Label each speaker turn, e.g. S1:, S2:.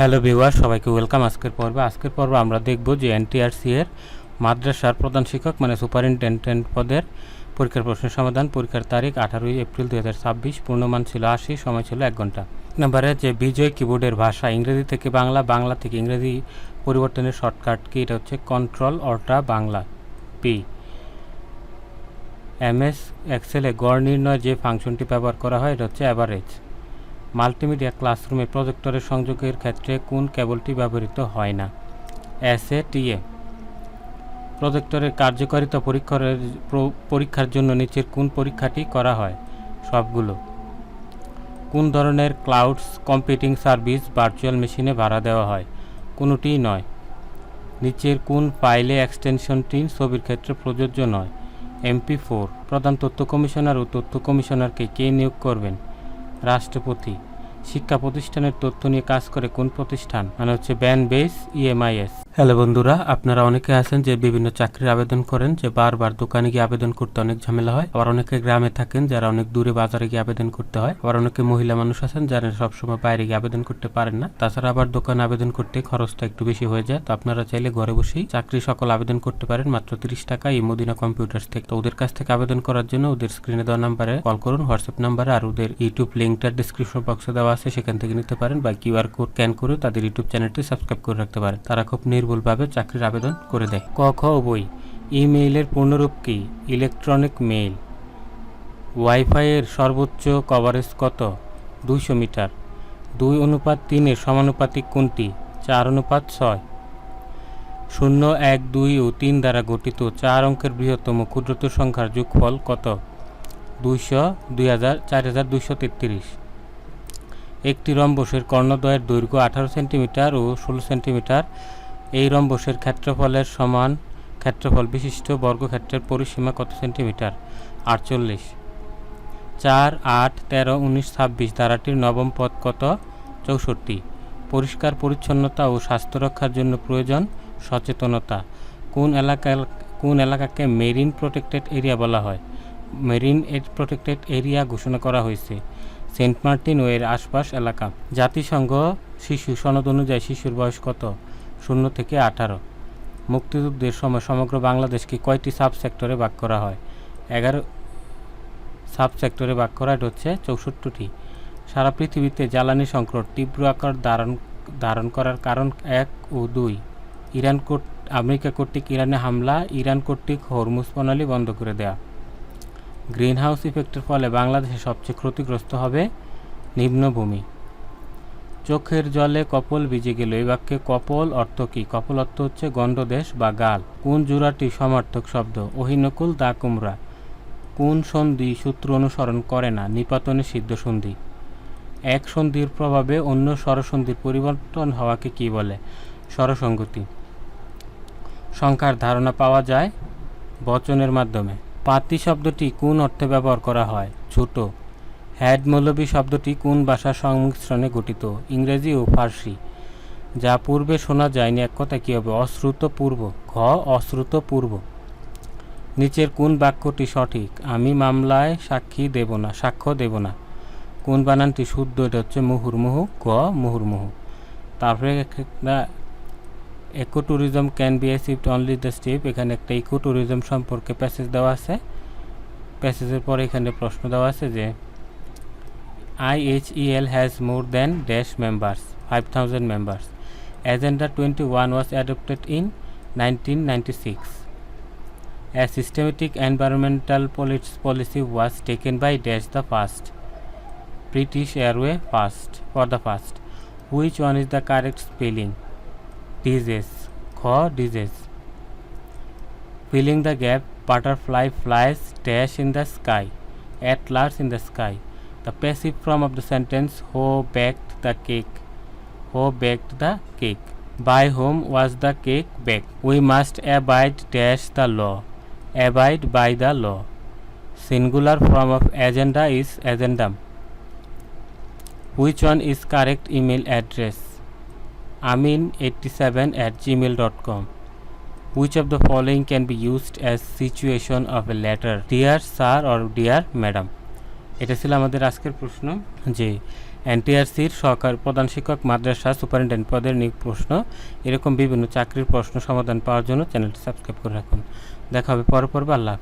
S1: Hello viewer, সবাইকে welcome. আজকের পর্বে আমরা দেখব যে এনটিআরসি এর মাদ্রাসার প্রধান শিক্ষক মানে সুপারিনটেন্ডেন্ট পদের পরীক্ষার প্রশ্নের সমাধান। পরীক্ষার তারিখ 18 এপ্রিল 2026। পূর্ণমান ছিল 80, সময় ছিল 1 ঘন্টা। নাম্বারে যে বিজয় কিবোর্ডের ভাষা ইংরেজি থেকে বাংলা, বাংলা থেকে ইংরেজি পরিবর্তনের শর্টকাট কি? এটা হচ্ছে কন্ট্রোল অল্টা বাংলা পি। এমএস এক্সেলে গড় নির্ণয় যে ফাংশনটি ব্যবহার করা হয় এটা হচ্ছে অ্যাভারেজ। মাল্টিমিডিয়া ক্লাসরুমে প্রজেক্টরের সংযোগের ক্ষেত্রে কোন কেবলটি ব্যবহৃত হয় না? এসএটিএ। প্রজেক্টরের কার্যকারিতা পরীক্ষার জন্য নিচের কোন পরীক্ষাটি করা হয়? সবগুলো। কোন ধরনের ক্লাউড কম্পিউটিং সার্ভিস ভার্চুয়াল মেশিনে ভাড়া দেওয়া হয়? কোনোটিই নয়। নিচের কোন ফাইলে এক্সটেনশনটি ছবির ক্ষেত্রে প্রযোজ্য নয়? MP4। প্রধান তথ্য কমিশনার ও তথ্য কমিশনারকে কে নিয়োগ করবেন? রাষ্ট্রপতি। শিক্ষা প্রতিষ্ঠানের তথ্য নিয়ে কাজ করে কোন প্রতিষ্ঠান? মানে হচ্ছে ব্যানবেস EMIS। হ্যালো বন্ধুরা, আপনারা অনেকে আছেন যে বিভিন্ন চাকরির আবেদন করেন, যে বারবার দোকানে গিয়ে আবেদন করতে অনেক ঝামেলা হয়। আবার অনেকে গ্রামে থাকেন যারা অনেক দূরে বাজারে গিয়ে আবেদন করতে হয়। আবার অনেকে মহিলা মানুষ আছেন যারা সবসময় বাইরে গিয়ে আবেদন করতে পারেন না। তাছাড়া আবার দোকানে আবেদন করতে খরচটা একটু বেশি হয়ে যায়। তো আপনারা চাইলে ঘরে বসেই চাকরি সকল আবেদন করতে পারেন মাত্র 30 টাকা এই মদিনা কম্পিউটার্স থেকে। তো ওদের কাছ থেকে আবেদন করার জন্য ওদের স্ক্রিনে দেওয়া নাম্বারে কল করুন, হোয়াটসঅ্যাপ নাম্বারে। আর ওদের ইউটিউব লিঙ্কটা ডিসক্রিপশন বক্সে দেওয়া আছে, সেখান থেকে নিতে পারেন, বা QR কোড স্ক্যান করে তাদের ইউটিউব চ্যানেলটি সাবস্ক্রাইব করে রাখতে পারেন। তারা খুব নির্ভুলভাবে চাকরির আবেদন করে দেয়। ক খ বই। ইমেইলের পূর্ণরূপ কি? Electronic mail. ওয়াইফাই এর সর্বোচ্চ কভারেজ কত? 200 মিটার। 2:3 এর সমানুপাতিক কোনটি? 4:6। 0, 1, 2 ও 3 দ্বারা গঠিত 4 অঙ্কের বৃহত্তম ক্ষুদ্রতম সংখ্যার যোগফল কত? 4233। একটি রম্বসের কর্ণদ্বয়ের দৈর্ঘ্য 18 সেন্টিমিটার ও 16 সেন্টিমিটার। এই রম্বসের ক্ষেত্রফলের সমান ক্ষেত্রফল বিশিষ্ট বর্গক্ষেত্রের পরিসীমা কত সেন্টিমিটার? 48। 4, 8, 13, 19, 26 ধারাটির নবম পদ কত? 64। পরিষ্কার পরিচ্ছন্নতা ও স্বাস্থ্য রক্ষার জন্য প্রয়োজন সচেতনতা। কোন এলাকাকে মেরিন প্রোটেক্টেড এরিয়া বলা হয়? মেরিন প্রোটেক্টেড এরিয়া ঘোষণা করা হয়েছে সেন্ট মার্টিন ও এর আশপাশ এলাকা। জাতিসংঘ শিশু সনদ অনুযায়ী শিশুর বয়স কত? 0 থেকে 18। মুক্তিযুদ্ধের সময় সমগ্র বাংলাদেশকে কয়টি সাব সেক্টরে ভাগ করা হয়? 11 সাব সেক্টরে ভাগ করা হচ্ছে 64টি। সারা পৃথিবীতে জ্বালানি সংকট তীব্র আকার ধারণ করার কারণ 1 ও 2। আমেরিকা কর্তৃক ইরানে হামলা, ইরান কর্তৃক হরমুজ প্রণালী বন্ধ করে দেয়া। গ্রিন হাউস ইফেক্টের ফলে বাংলাদেশে সবচেয়ে ক্ষতিগ্রস্ত হবে নিম্নভূমি। চোখের জলে কপল ভিজে গেল, এই বাক্যে কপল অর্থ কি? কপল অর্থ হচ্ছে গণ্ডদেশ বা গাল। কোন জোড়াটি সমার্থক শব্দ? অহিনকুল দা কুমড়া। কোন সন্ধি সূত্র অনুসরণ করে না? নিপাতনে সিদ্ধ সন্ধি। এক সন্ধির প্রভাবে অন্য স্বরসন্ধির পরিবর্তন হওয়াকে কি বলে? স্বরসংগতি। সংখ্যার ধারণা পাওয়া যায় বচনের মাধ্যমে। পাতি শব্দটি কোন অর্থে ব্যবহার করা হয়? ছোট। হ্যাড মৌলবী শব্দটি কোন ভাষার সংমিশ্রণে গঠিত? ইংরেজি ও ফার্সি। যা পূর্বে শোনা যায়নি এক কথা কী হবে? অশ্রুতপূর্ব। ঘ অশ্রুতপূর্ব। নিচের কোন বাক্যটি সঠিক? আমি মামলায় সাক্ষ্য দেব না। কোন বানানটি শুদ্ধ? এটা হচ্ছে মুহুর্মুহু। গ মুহুর্মুহু। তারপরে eco tourism can be achieved only the step. এখানে একটা ইকো ট্যুরিজম সম্পর্কে প্যাসেজ দেওয়া আছে। প্যাসেজের পরে এখানে প্রশ্ন দেওয়া আছে যে IHEL has more than dash members, 5,000 members. Agenda 21 was adopted in 1996. A systematic environmental policy was taken by dash the first. British Airways for the first. Which one is the correct spelling? Disease. Disease. Filling the gap. Butterfly flies dash in the sky. At large in the sky. The passive form of the sentence who baked the cake? Who baked the cake? By whom was the cake baked? We must abide dash the law. Abide by the law. Singular form of agenda is agendum. Which one is correct email address? amin87@gmail.com. Which of the following can be used as situation of a letter? Dear sir or dear madam. এটা ছিল আমাদের আজকের প্রশ্ন, যে এনটিআরসির সহকারী প্রধান শিক্ষক, মাদ্রাসা superintendent পদের নিয়োগ প্রশ্ন, এরকম বিভিন্ন চাকরির প্রশ্ন সমাধান পাওয়ার জন্য চ্যানেলটি সাবস্ক্রাইব করে রাখুন। দেখা হবে পরের পর্বে। আল্লাহ হাফেজ।